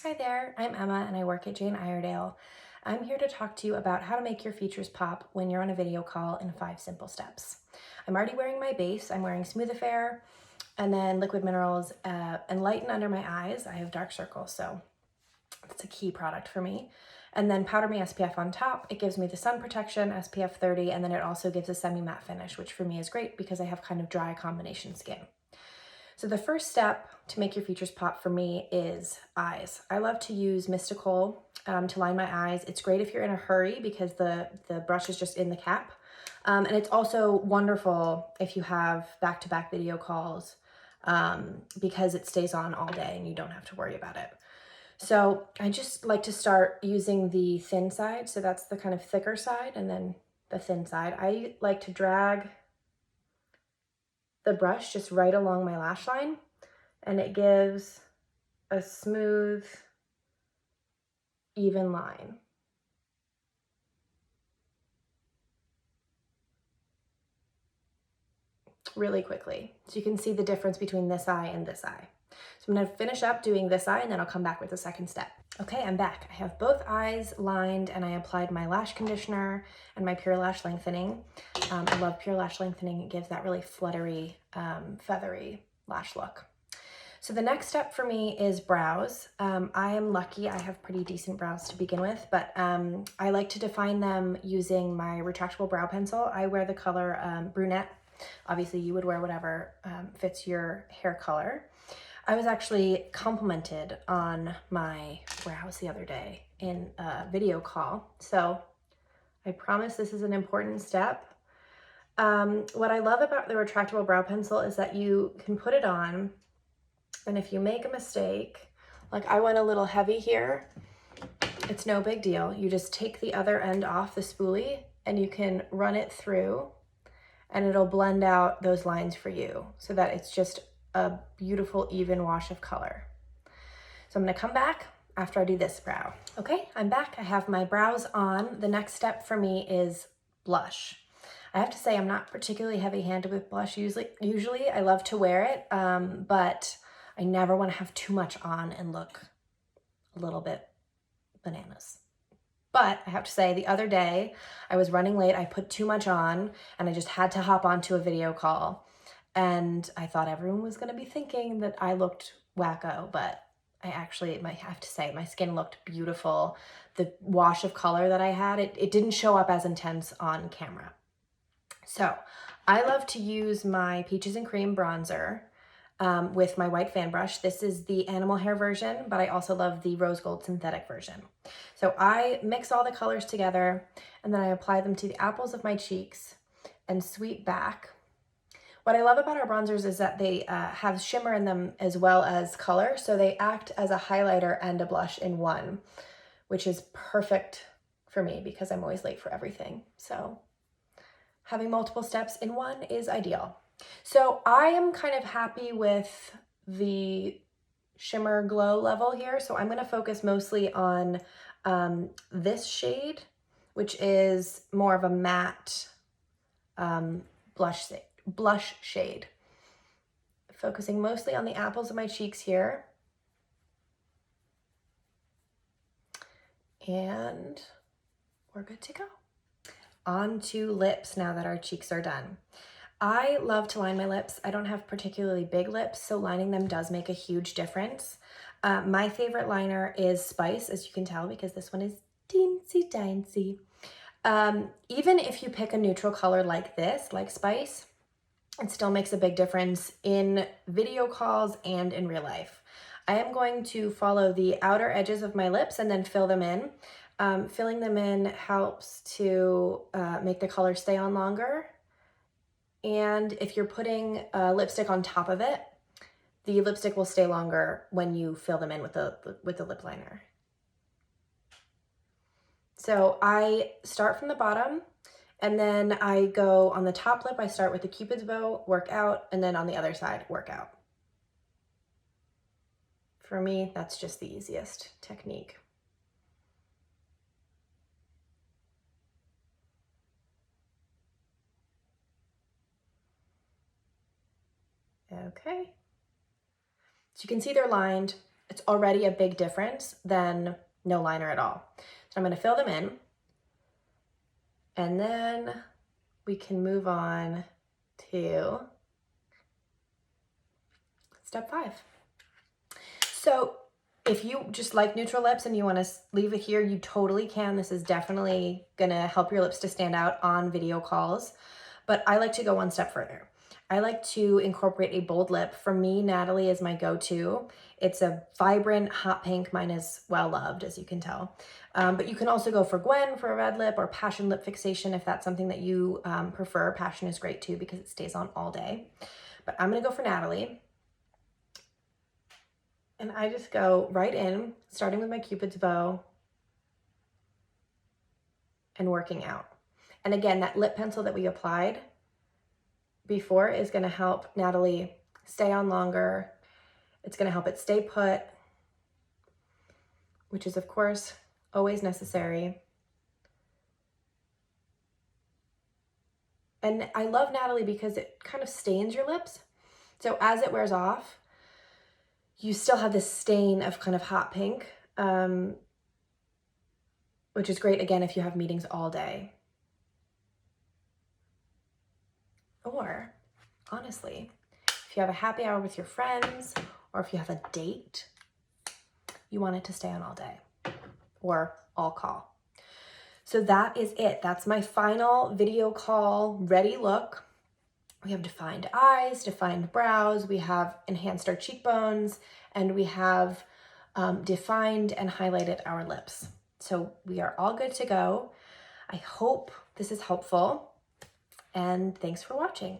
Hi there, I'm Emma and I work at Jane Iredale. I'm here to talk to you about how to make your features pop when you're on a video call in 5 simple steps. I'm already wearing my base. I'm wearing Smooth Affair and then Liquid Minerals and Lighten under my eyes. I have dark circles, so that's a key product for me. And then Powder Me SPF on top. It gives me the sun protection, SPF 30, and then it also gives a semi-matte finish, which for me is great because I have kind of dry combination skin. So the first step to make your features pop for me is eyes. I love to use Mystikol to line my eyes. It's great if you're in a hurry because the brush is just in the cap. And it's also wonderful if you have back-to-back video calls because it stays on all day and you don't have to worry about it. So I just like to start using the thin side. So that's the kind of thicker side and then the thin side. I like to drag the brush just right along my lash line, and it gives a smooth, even line. Really quickly. So you can see the difference between this eye and this eye. So I'm gonna finish up doing this eye and then I'll come back with the second step. Okay, I'm back. I have both eyes lined and I applied my lash conditioner and my Pure Lash Lengthening. I love Pure Lash Lengthening. It gives that really fluttery, feathery lash look. So the next step for me is brows. I am lucky, I have pretty decent brows to begin with, but I like to define them using my Retractable Brow Pencil. I wear the color brunette. Obviously you would wear whatever fits your hair color. I was actually complimented on my brows the other day in a video call. So I promise this is an important step. What I love about the Retractable Brow Pencil is that you can put it on, and if you make a mistake, like I went a little heavy here, it's no big deal. You just take the other end off the spoolie and you can run it through and it'll blend out those lines for you so that it's just a beautiful even wash of color. So I'm gonna come back after I do this brow. Okay, I'm back. I have my brows on. The next step for me is blush. I have to say I'm not particularly heavy-handed with blush. Usually I love to wear it, but I never want to have too much on and look a little bit bananas. But I have to say the other day I was running late, I put too much on and I just had to hop onto a video call. And I thought everyone was gonna be thinking that I looked wacko, but I have to say my skin looked beautiful. The wash of color that I had, it didn't show up as intense on camera. So I love to use my Peaches and Cream bronzer with my white fan brush. This is the animal hair version, but I also love the rose gold synthetic version. So I mix all the colors together and then I apply them to the apples of my cheeks and sweep back. What I love about our bronzers is that they have shimmer in them as well as color, so they act as a highlighter and a blush in one, which is perfect for me because I'm always late for everything. So having multiple steps in one is ideal. So I am kind of happy with the shimmer glow level here, so I'm going to focus mostly on this shade, which is more of a matte blush shade. Focusing mostly on the apples of my cheeks here. And we're good to go. On to lips now that our cheeks are done. I love to line my lips. I don't have particularly big lips, so lining them does make a huge difference. My favorite liner is Spice, as you can tell, because this one is teensy tiny. Even if you pick a neutral color like this, like Spice, it still makes a big difference in video calls and in real life. I am going to follow the outer edges of my lips and then fill them in. Filling them in helps to make the color stay on longer. And if you're putting lipstick on top of it, the lipstick will stay longer when you fill them in with the lip liner. So I start from the bottom and then I go on the top lip. I start with the Cupid's bow, work out, and then on the other side, work out. For me, that's just the easiest technique. Okay. So you can see they're lined. it's already a big difference than no liner at all. So I'm gonna fill them in, and then we can move on to step 5. So if you just like neutral lips and you want to leave it here, you totally can. This is definitely gonna help your lips to stand out on video calls, but I like to go one step further. I like to incorporate a bold lip. For me, Natalie is my go-to. It's a vibrant hot pink. Mine is well loved, as you can tell. But you can also go for Gwen for a red lip, or Passion lip fixation if that's something that you prefer. Passion is great too because it stays on all day. But I'm gonna go for Natalie. And I just go right in, starting with my Cupid's bow and working out. And again, that lip pencil that we applied before is gonna help Natalie stay on longer. It's gonna help it stay put, which is of course always necessary. And I love Natalie because it kind of stains your lips. So as it wears off, you still have this stain of kind of hot pink, which is great, again, if you have meetings all day. Or, honestly, if you have a happy hour with your friends, or if you have a date, you want it to stay on all day, or all call. So that is it. That's my final video call ready look. We have defined eyes, defined brows, we have enhanced our cheekbones, and we have defined and highlighted our lips. So we are all good to go. I hope this is helpful, and thanks for watching.